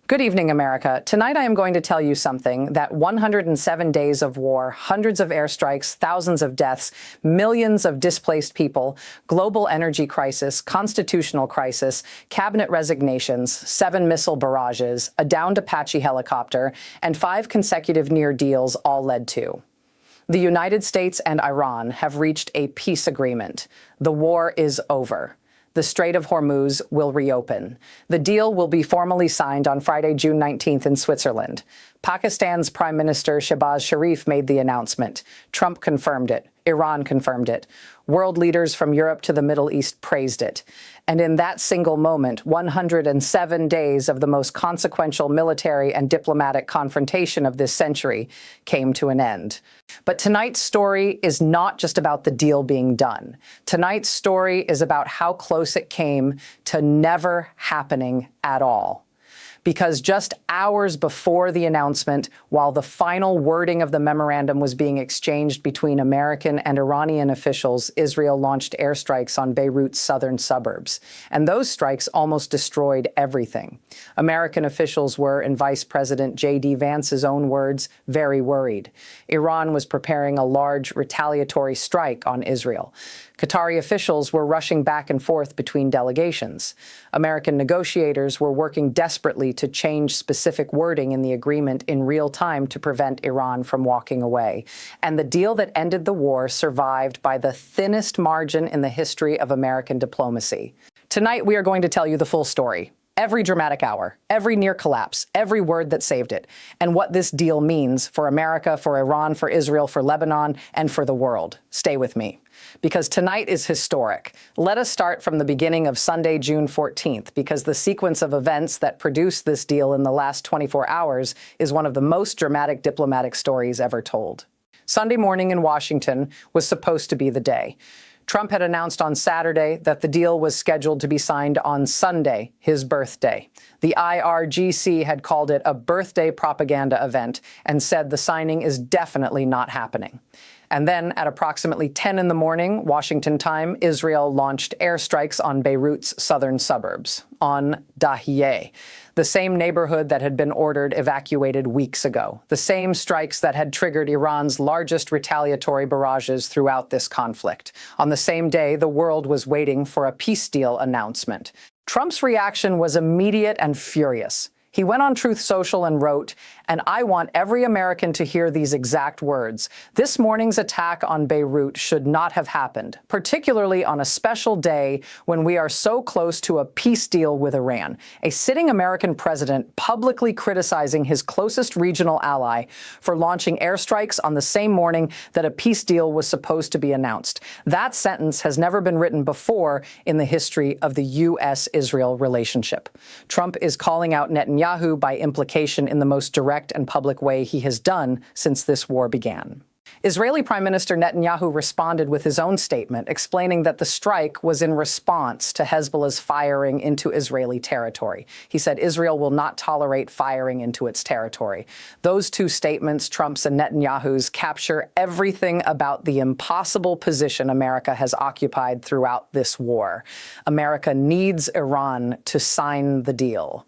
Good evening, America. Tonight I am going to tell you something that 107 days of war, hundreds of airstrikes, thousands of deaths, millions of displaced people, global energy crisis, constitutional crisis, cabinet resignations, 7 missile barrages, a downed Apache helicopter, and 5 consecutive near deals all led to. The United States and Iran have reached a peace agreement. The war is over. The Strait of Hormuz will reopen. The deal will be formally signed on Friday, June 19th in Switzerland. Pakistan's Prime Minister Shehbaz Sharif made the announcement. Trump confirmed it. Iran confirmed it. World leaders from Europe to the Middle East praised it. And in that single moment, 107 days of the most consequential military and diplomatic confrontation of this century came to an end. But tonight's story is not just about the deal being done. Tonight's story is about how close it came to never happening at all. Because just hours before the announcement, while the final wording of the memorandum was being exchanged between American and Iranian officials, Israel launched airstrikes on Beirut's southern suburbs. And those strikes almost destroyed everything. American officials were, in Vice President J.D. Vance's own words, very worried. Iran was preparing a large retaliatory strike on Israel. Qatari officials were rushing back and forth between delegations. American negotiators were working desperately to change specific wording in the agreement in real time to prevent Iran from walking away. And the deal that ended the war survived by the thinnest margin in the history of American diplomacy. Tonight, we are going to tell you the full story. Every dramatic hour, every near collapse, every word that saved it, and what this deal means for America, for Iran, for Israel, for Lebanon, and for the world. Stay with me, because tonight is historic. Let us start from the beginning of Sunday, June 14th, because the sequence of events that produced this deal in the last 24 hours is one of the most dramatic diplomatic stories ever told. Sunday morning in Washington was supposed to be the day. Trump had announced on Saturday that the deal was scheduled to be signed on Sunday, his birthday. The IRGC had called it a birthday propaganda event and said the signing is definitely not happening. And then at approximately 10 in the morning, Washington time, Israel launched airstrikes on Beirut's southern suburbs, on Dahieh, the same neighborhood that had been ordered evacuated weeks ago, the same strikes that had triggered Iran's largest retaliatory barrages throughout this conflict. On the same day, the world was waiting for a peace deal announcement. Trump's reaction was immediate and furious. He went on Truth Social and wrote, "And I want every American to hear these exact words. This morning's attack on Beirut should not have happened, particularly on a special day when we are so close to a peace deal with Iran." A sitting American president publicly criticizing his closest regional ally for launching airstrikes on the same morning that a peace deal was supposed to be announced. That sentence has never been written before in the history of the U.S.-Israel relationship. Trump is calling out Netanyahu by implication in the most direct and public way he has done since this war began. Israeli Prime Minister Netanyahu responded with his own statement, explaining that the strike was in response to Hezbollah's firing into Israeli territory. He said Israel will not tolerate firing into its territory. Those two statements, Trump's and Netanyahu's, capture everything about the impossible position America has occupied throughout this war. America needs Iran to sign the deal.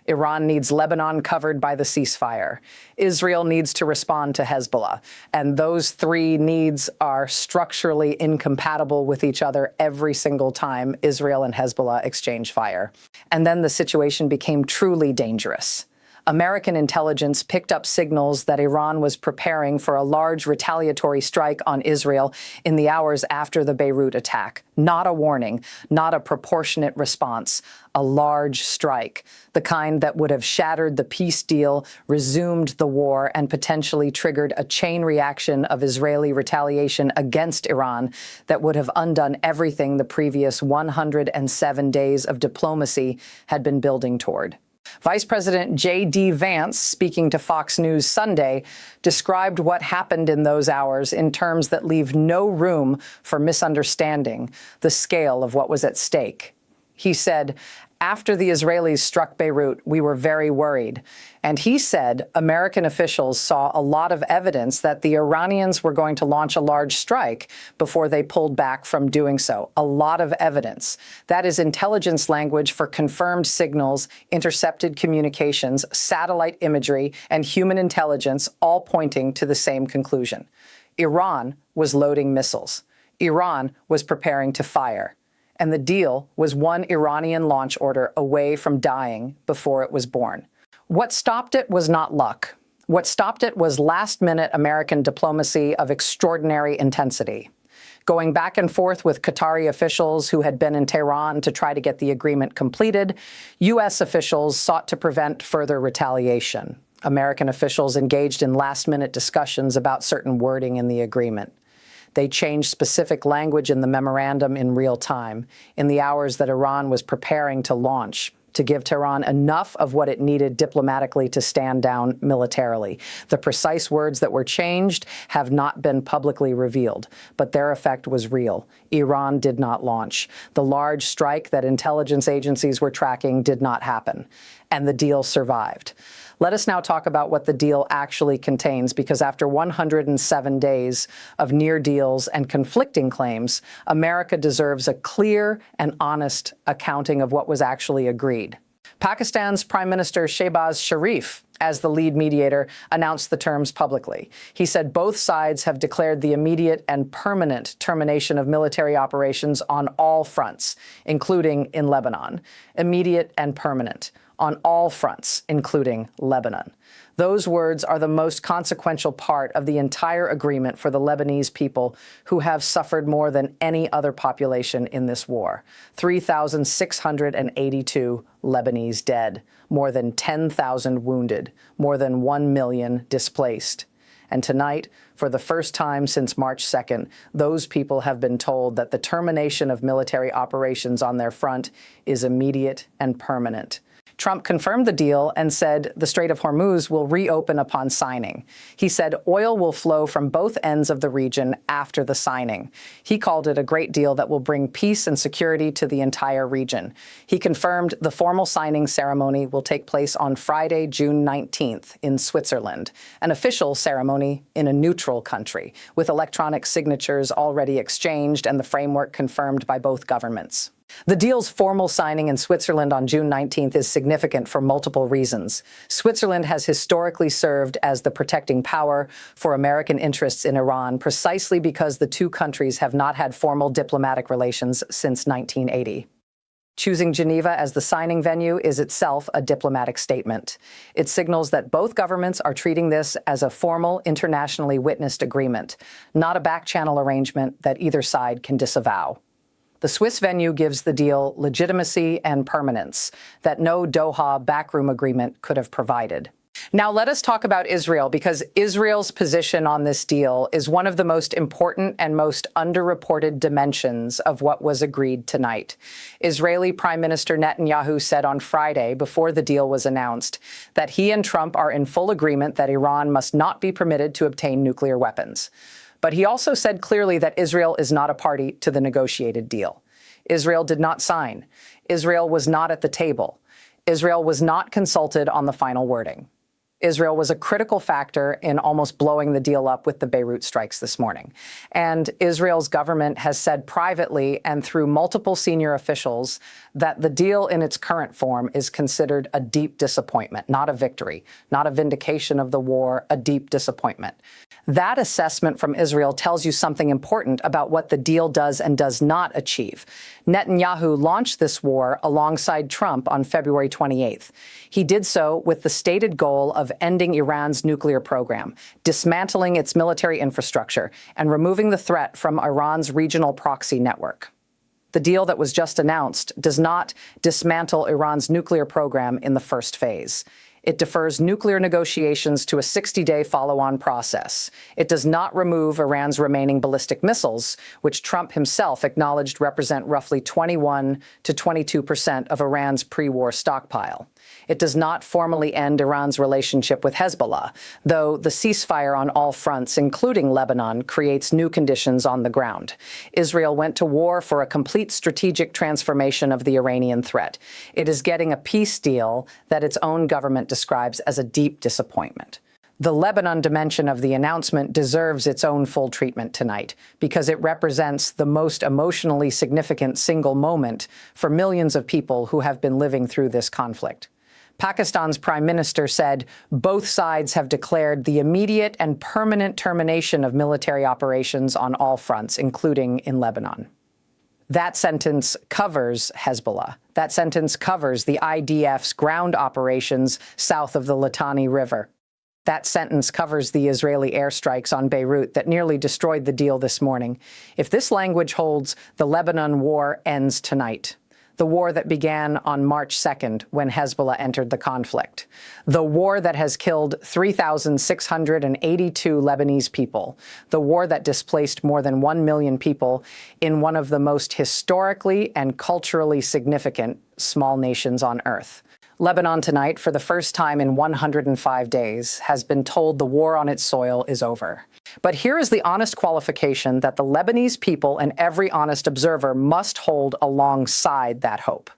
Iran needs Lebanon covered by the ceasefire. Israel needs to respond to Hezbollah. And those three needs are structurally incompatible with each other every single time Israel and Hezbollah exchange fire. And then the situation became truly dangerous. American intelligence picked up signals that Iran was preparing for a large retaliatory strike on Israel in the hours after the Beirut attack. Not a warning, not a proportionate response, a large strike, the kind that would have shattered the peace deal, resumed the war, and potentially triggered a chain reaction of Israeli retaliation against Iran that would have undone everything the previous 107 days of diplomacy had been building toward. Vice President J.D. Vance, speaking to Fox News Sunday, described what happened in those hours in terms that leave no room for misunderstanding the scale of what was at stake. He said, After the Israelis struck Beirut, we were very worried. And he said American officials saw a lot of evidence that the Iranians were going to launch a large strike before they pulled back from doing so. A lot of evidence. That is intelligence language for confirmed signals, intercepted communications, satellite imagery, and human intelligence, all pointing to the same conclusion. Iran was loading missiles. Iran was preparing to fire. And the deal was one Iranian launch order away from dying before it was born. What stopped it was not luck. What stopped it was last-minute American diplomacy of extraordinary intensity. Going back and forth with Qatari officials who had been in Tehran to try to get the agreement completed, U.S. officials sought to prevent further retaliation. American officials engaged in last-minute discussions about certain wording in the agreement. They changed specific language in the memorandum in real time, in the hours that Iran was preparing to launch, to give Tehran enough of what it needed diplomatically to stand down militarily. The precise words that were changed have not been publicly revealed, but their effect was real. Iran did not launch. The large strike that intelligence agencies were tracking did not happen, and the deal survived. Let us now talk about what the deal actually contains, because after 107 days of near deals and conflicting claims, America deserves a clear and honest accounting of what was actually agreed. Pakistan's Prime Minister Shehbaz Sharif, as the lead mediator, announced the terms publicly. He said both sides have declared the immediate and permanent termination of military operations on all fronts, including in Lebanon. Immediate and permanent. On all fronts, including Lebanon. Those words are the most consequential part of the entire agreement for the Lebanese people, who have suffered more than any other population in this war. 3,682 Lebanese dead, more than 10,000 wounded, more than 1 million displaced. And tonight, for the first time since March 2nd, those people have been told that the termination of military operations on their front is immediate and permanent. Trump confirmed the deal and said the Strait of Hormuz will reopen upon signing. He said oil will flow from both ends of the region after the signing. He called it a great deal that will bring peace and security to the entire region. He confirmed the formal signing ceremony will take place on Friday, June 19th in Switzerland, an official ceremony in a neutral country, with electronic signatures already exchanged and the framework confirmed by both governments. The deal's formal signing in Switzerland on June 19th is significant for multiple reasons. Switzerland has historically served as the protecting power for American interests in Iran, precisely because the two countries have not had formal diplomatic relations since 1980. Choosing Geneva as the signing venue is itself a diplomatic statement. It signals that both governments are treating this as a formal, internationally witnessed agreement, not a back-channel arrangement that either side can disavow. The Swiss venue gives the deal legitimacy and permanence that no Doha backroom agreement could have provided. Now let us talk about Israel, because Israel's position on this deal is one of the most important and most underreported dimensions of what was agreed tonight. Israeli Prime Minister Netanyahu said on Friday, before the deal was announced, that he and Trump are in full agreement that Iran must not be permitted to obtain nuclear weapons. But he also said clearly that Israel is not a party to the negotiated deal. Israel did not sign. Israel was not at the table. Israel was not consulted on the final wording. Israel was a critical factor in almost blowing the deal up with the Beirut strikes this morning. And Israel's government has said privately and through multiple senior officials that the deal in its current form is considered a deep disappointment, not a victory, not a vindication of the war, a deep disappointment. That assessment from Israel tells you something important about what the deal does and does not achieve. Netanyahu launched this war alongside Trump on February 28th. He did so with the stated goal of ending Iran's nuclear program, dismantling its military infrastructure, and removing the threat from Iran's regional proxy network. The deal that was just announced does not dismantle Iran's nuclear program in the first phase. It defers nuclear negotiations to a 60-day follow-on process. It does not remove Iran's remaining ballistic missiles, which Trump himself acknowledged represent roughly 21 to 22% of Iran's pre-war stockpile. It does not formally end Iran's relationship with Hezbollah, though the ceasefire on all fronts, including Lebanon, creates new conditions on the ground. Israel went to war for a complete strategic transformation of the Iranian threat. It is getting a peace deal that its own government describes as a deep disappointment. The Lebanon dimension of the announcement deserves its own full treatment tonight because it represents the most emotionally significant single moment for millions of people who have been living through this conflict. Pakistan's prime minister said both sides have declared the immediate and permanent termination of military operations on all fronts, including in Lebanon. That sentence covers Hezbollah. That sentence covers the IDF's ground operations south of the Litani River. That sentence covers the Israeli airstrikes on Beirut that nearly destroyed the deal this morning. If this language holds, the Lebanon war ends tonight. The war that began on March 2nd when Hezbollah entered the conflict. The war that has killed 3,682 Lebanese people. The war that displaced more than 1 million people in one of the most historically and culturally significant small nations on earth. Lebanon tonight, for the first time in 105 days, has been told the war on its soil is over. But here is the honest qualification that the Lebanese people and every honest observer must hold alongside that hope.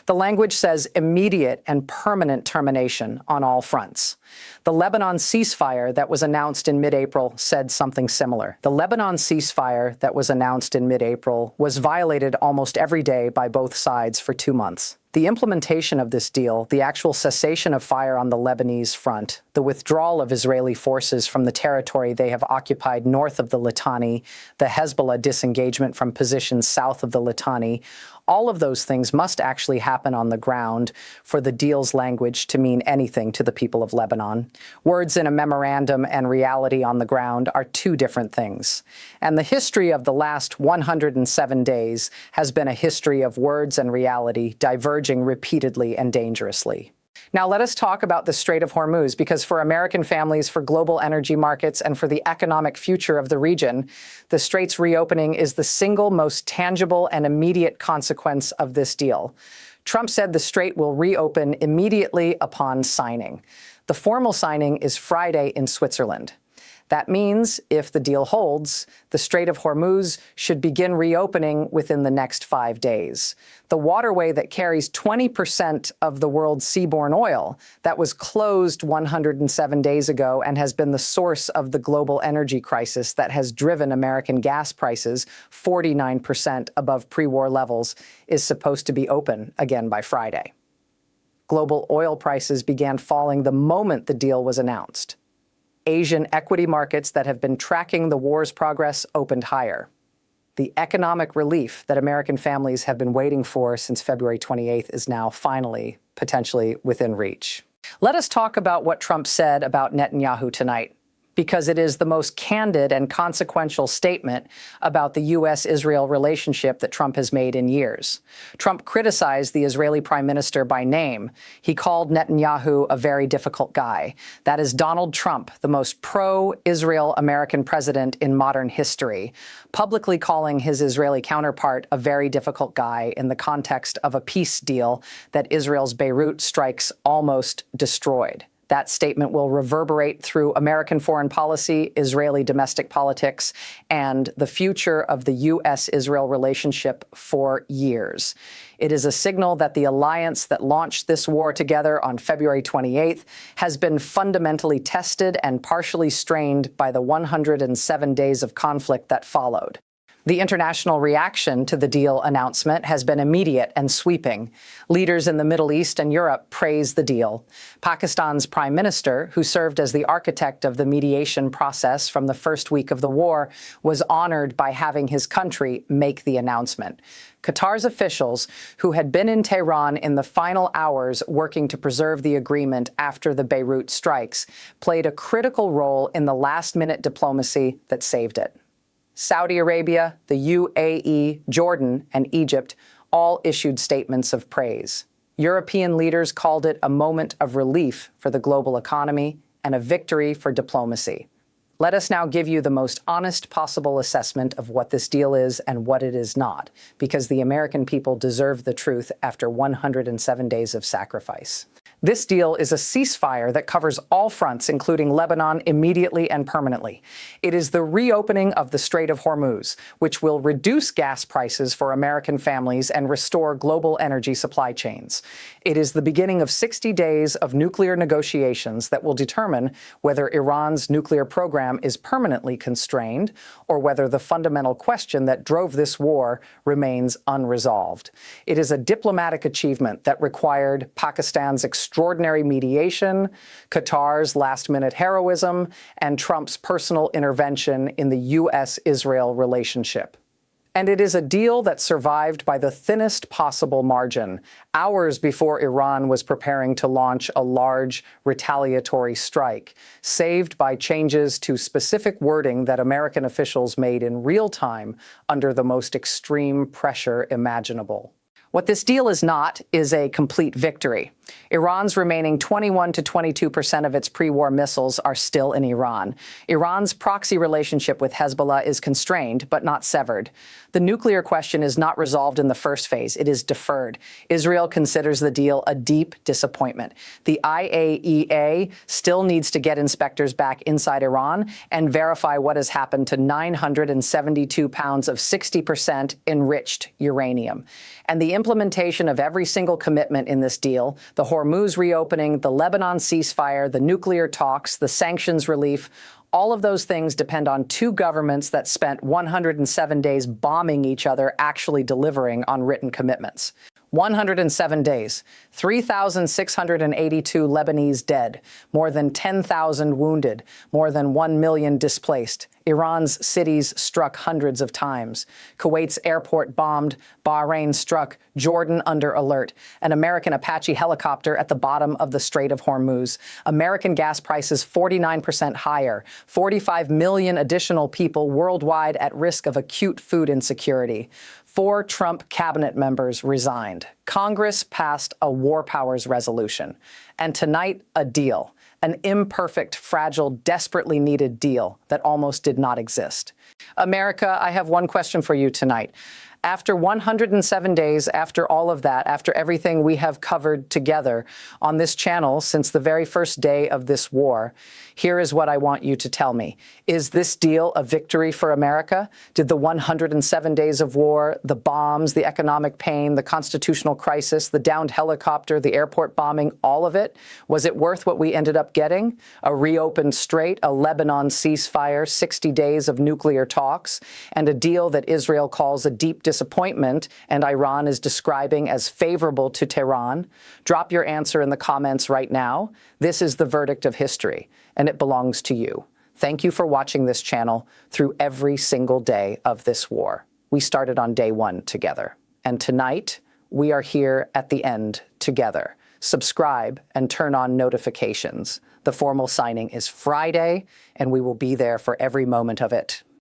The language says immediate and permanent termination on all fronts. The Lebanon ceasefire that was announced in mid-April said something similar. The Lebanon ceasefire that was announced in mid-April was violated almost every day by both sides for 2 months. The implementation of this deal, the actual cessation of fire on the Lebanese front, the withdrawal of Israeli forces from the territory they have occupied north of the Litani, the Hezbollah disengagement from positions south of the Litani, all of those things must actually happen on the ground for the deal's language to mean anything to the people of Lebanon. Words in a memorandum and reality on the ground are two different things. And the history of the last 107 days has been a history of words and reality diverging repeatedly and dangerously. Now let us talk about the Strait of Hormuz, because for American families, for global energy markets, and for the economic future of the region, the strait's reopening is the single most tangible and immediate consequence of this deal. Trump said the strait will reopen immediately upon signing. The formal signing is Friday in Switzerland. That means, if the deal holds, the Strait of Hormuz should begin reopening within the next 5 days. The waterway that carries 20% of the world's seaborne oil that was closed 107 days ago and has been the source of the global energy crisis that has driven American gas prices 49% above pre-war levels is supposed to be open again by Friday. Global oil prices began falling the moment the deal was announced. Asian equity markets that have been tracking the war's progress opened higher. The economic relief that American families have been waiting for since February 28th is now finally, potentially, within reach. Let us talk about what Trump said about Netanyahu tonight, because it is the most candid and consequential statement about the U.S.-Israel relationship that Trump has made in years. Trump criticized the Israeli prime minister by name. He called Netanyahu a very difficult guy. That is Donald Trump, the most pro-Israel American president in modern history, publicly calling his Israeli counterpart a very difficult guy in the context of a peace deal that Israel's Beirut strikes almost destroyed. That statement will reverberate through American foreign policy, Israeli domestic politics, and the future of the U.S.-Israel relationship for years. It is a signal that the alliance that launched this war together on February 28th has been fundamentally tested and partially strained by the 107 days of conflict that followed. The international reaction to the deal announcement has been immediate and sweeping. Leaders in the Middle East and Europe praise the deal. Pakistan's prime minister, who served as the architect of the mediation process from the first week of the war, was honored by having his country make the announcement. Qatar's officials, who had been in Tehran in the final hours working to preserve the agreement after the Beirut strikes, played a critical role in the last-minute diplomacy that saved it. Saudi Arabia, the UAE, Jordan, and Egypt all issued statements of praise. European leaders called it a moment of relief for the global economy and a victory for diplomacy. Let us now give you the most honest possible assessment of what this deal is and what it is not, because the American people deserve the truth after 107 days of sacrifice. This deal is a ceasefire that covers all fronts, including Lebanon, immediately and permanently. It is the reopening of the Strait of Hormuz, which will reduce gas prices for American families and restore global energy supply chains. It is the beginning of 60 days of nuclear negotiations that will determine whether Iran's nuclear program is permanently constrained or whether the fundamental question that drove this war remains unresolved. It is a diplomatic achievement that required Pakistan's extraordinary mediation, Qatar's last-minute heroism, and Trump's personal intervention in the U.S.-Israel relationship. And it is a deal that survived by the thinnest possible margin, hours before Iran was preparing to launch a large retaliatory strike, saved by changes to specific wording that American officials made in real time under the most extreme pressure imaginable. What this deal is not is a complete victory. Iran's remaining 21 to 22% of its pre-war missiles are still in Iran. Iran's proxy relationship with Hezbollah is constrained, but not severed. The nuclear question is not resolved in the first phase. It is deferred. Israel considers the deal a deep disappointment. The IAEA still needs to get inspectors back inside Iran and verify what has happened to 972 pounds of 60% enriched uranium. And the implementation of every single commitment in this deal, the Hormuz reopening, the Lebanon ceasefire, the nuclear talks, the sanctions relief, all of those things depend on two governments that spent 107 days bombing each other actually delivering on written commitments. 107 days, 3,682 Lebanese dead, more than 10,000 wounded, more than 1 million displaced. Iran's cities struck hundreds of times. Kuwait's airport bombed, Bahrain struck, Jordan under alert, an American Apache helicopter at the bottom of the Strait of Hormuz, American gas prices 49% higher, 45 million additional people worldwide at risk of acute food insecurity. 4 Trump cabinet members resigned. Congress passed a war powers resolution. And tonight, a deal. An imperfect, fragile, desperately needed deal that almost did not exist. America, I have one question for you tonight. After 107 days, after all of that, after everything we have covered together on this channel since the very first day of this war, here is what I want you to tell me. Is this deal a victory for America? Did the 107 days of war, the bombs, the economic pain, the constitutional crisis, the downed helicopter, the airport bombing, all of it, was it worth what we ended up getting? A reopened strait, a Lebanon ceasefire, 60 days of nuclear talks, and a deal that Israel calls a deep disappointment and Iran is describing as favorable to Tehran? Drop your answer in the comments right now. This is the verdict of history, and it belongs to you. Thank you for watching this channel through every single day of this war. We started on day 1 together, and tonight we are here at the end together. Subscribe and turn on notifications. The formal signing is Friday, and we will be there for every moment of it.